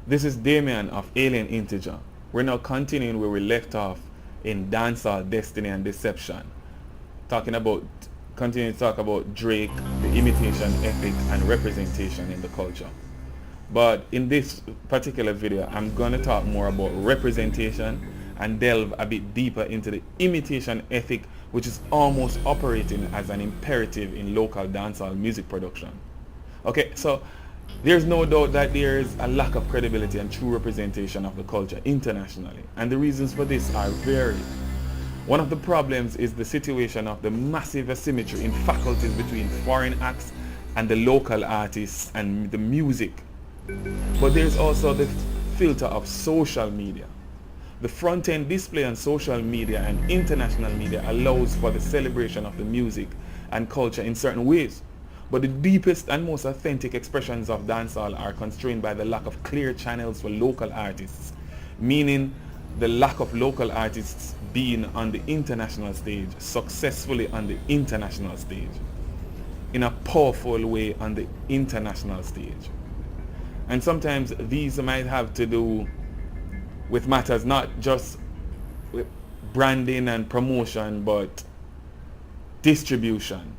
This is Damien of Alien Integer. We're now continuing where we left off in Dancehall, Destiny and Deception. Continuing to talk about Drake, the imitation ethic and representation in the culture. But in this particular video, I'm going to talk more about representation and delve a bit deeper into the imitation ethic, which is almost operating as an imperative in local dancehall music production. Okay, so there's no doubt that there is a lack of credibility and true representation of the culture internationally, and the reasons for this are varied. One of the problems is the situation of the massive asymmetry in faculties between foreign acts and the local artists and the music. But there's also the filter of social media. The front-end display on social media and international media allows for the celebration of the music and culture in certain ways. But the deepest and most authentic expressions of dancehall are constrained by the lack of clear channels for local artists, meaning the lack of local artists being on the international stage, successfully on the international stage, in a powerful way on the international stage. And sometimes these might have to do with matters not just with branding and promotion, but distribution.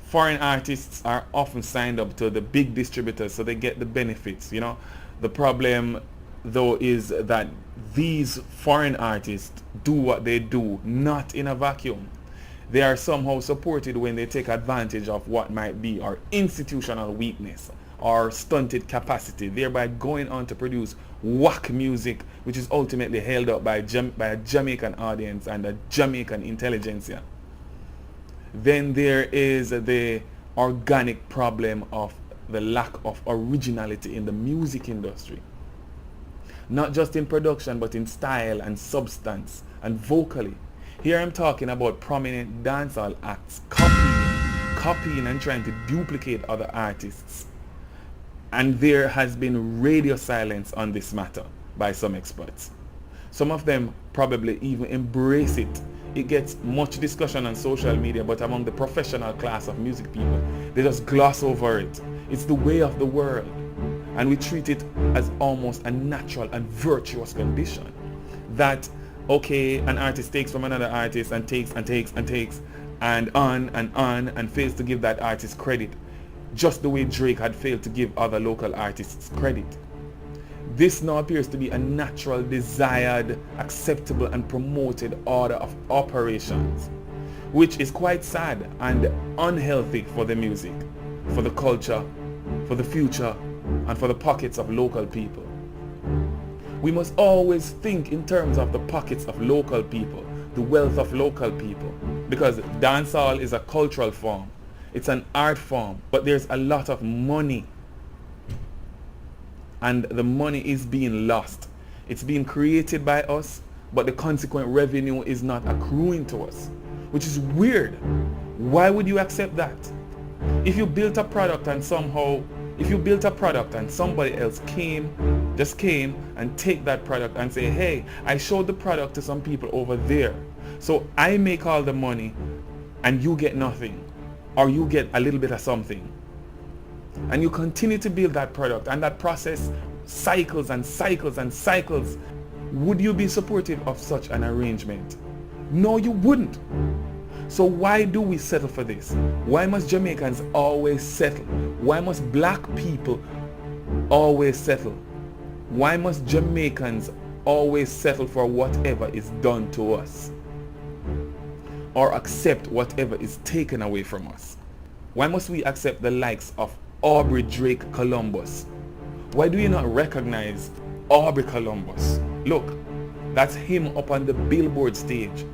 Foreign artists are often signed up to the big distributors, so they get the benefits, you know. The problem though is that these foreign artists do what they do not in a vacuum. They are somehow supported when they take advantage of what might be our institutional weakness or stunted capacity, thereby going on to produce whack music, which is ultimately held up by a Jamaican audience and a Jamaican intelligentsia. Then there is the organic problem of the lack of originality in the music industry. Not just in production, but in style and substance and vocally. Here I'm talking about prominent dancehall acts copying and trying to duplicate other artists. And there has been radio silence on this matter by some experts. Some of them probably even embrace it. It gets much discussion on social media, but among the professional class of music people, they just gloss over it. It's the way of the world, and we treat it as almost a natural and virtuous condition. That, okay, an artist takes from another artist and takes and takes and takes and on and fails to give that artist credit, just the way Drake had failed to give other local artists credit. This now appears to be a natural, desired, acceptable and promoted order of operations, which is quite sad and unhealthy for the music, for the culture, for the future, and for the pockets of local people. We must always think in terms of the pockets of local people, the wealth of local people, because dancehall is a cultural form. It's an art form, but there's a lot of money, and the money is being lost. It's being created by us, but the consequent revenue is not accruing to us, which is weird. Why would you accept that? If you built a product and somebody else came and take that product and say, hey, I showed the product to some people over there, so I make all the money and you get nothing, or you get a little bit of something, and you continue to build that product, and that process cycles and cycles and cycles, would you be supportive of such an arrangement? No, you wouldn't. So why do we settle for this? Why must Jamaicans always settle? Why must black people always settle? Why must Jamaicans always settle for whatever is done to us, or accept whatever is taken away from us? Why must we accept the likes of Aubrey Drake Columbus? Why do you not recognize Aubrey Columbus? Look, that's him up on the Billboard stage.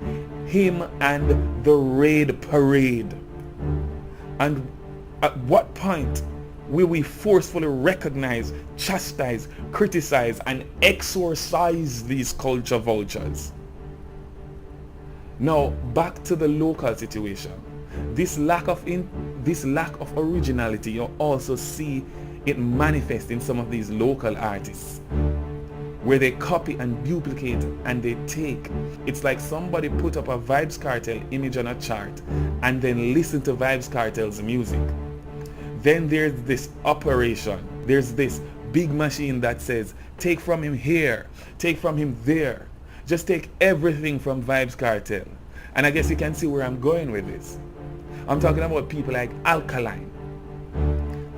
Him and the Raid Parade. And at what point will we forcefully recognize, chastise, criticize, and exorcise these culture vultures? Now, back to the local situation. This lack of originality, you also see it manifest in some of these local artists, where they copy and duplicate and they take. It's like somebody put up a Vybz Kartel image on a chart and then listen to Vybz Kartel's music. Then there's this operation, there's this big machine that says, take from him here, take from him there. Just take everything from Vybz Kartel. And I guess you can see where I'm going with this. I'm talking about people like Alkaline.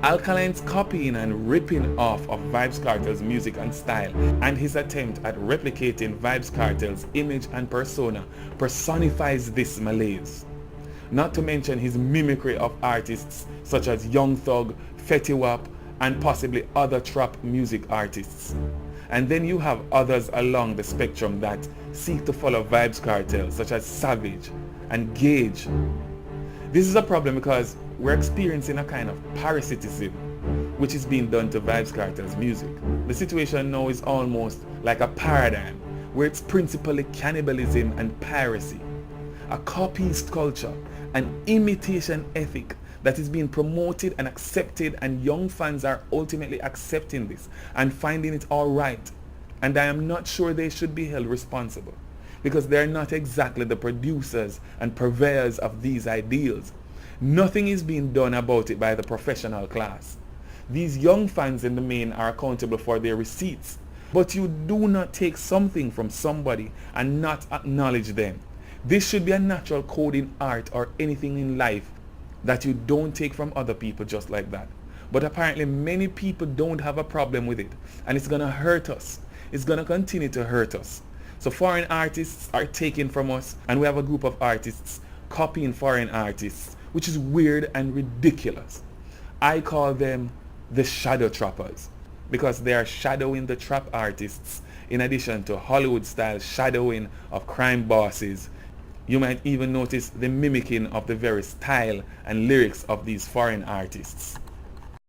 Alkaline's copying and ripping off of Vybz Kartel's music and style, and his attempt at replicating Vybz Kartel's image and persona personifies this malaise. Not to mention his mimicry of artists such as Young Thug, Fetty Wap, and possibly other trap music artists. And then you have others along the spectrum that seek to follow Vybz Kartel, such as Savage and Gage. This is a problem because we're experiencing a kind of parasitism which is being done to Vybz Kartel's music. The situation now is almost like a paradigm where it's principally cannibalism and piracy, a copyist culture, an imitation ethic that is being promoted and accepted, and young fans are ultimately accepting this and finding it all right. And I am not sure they should be held responsible because they're not exactly the producers and purveyors of these ideals. Nothing is being done about it by the professional class. These young fans in the main are accountable for their receipts, but you do not take something from somebody and not acknowledge them. This should be a natural code in art or anything in life, that you don't take from other people just like that. But apparently many people don't have a problem with it, and it's gonna hurt us. It's gonna continue to hurt us. So foreign artists are taking from us, and we have a group of artists copying foreign artists, which is weird and ridiculous. I call them the shadow trappers because they are shadowing the trap artists in addition to Hollywood style shadowing of crime bosses. You might even notice the mimicking of the very style and lyrics of these foreign artists.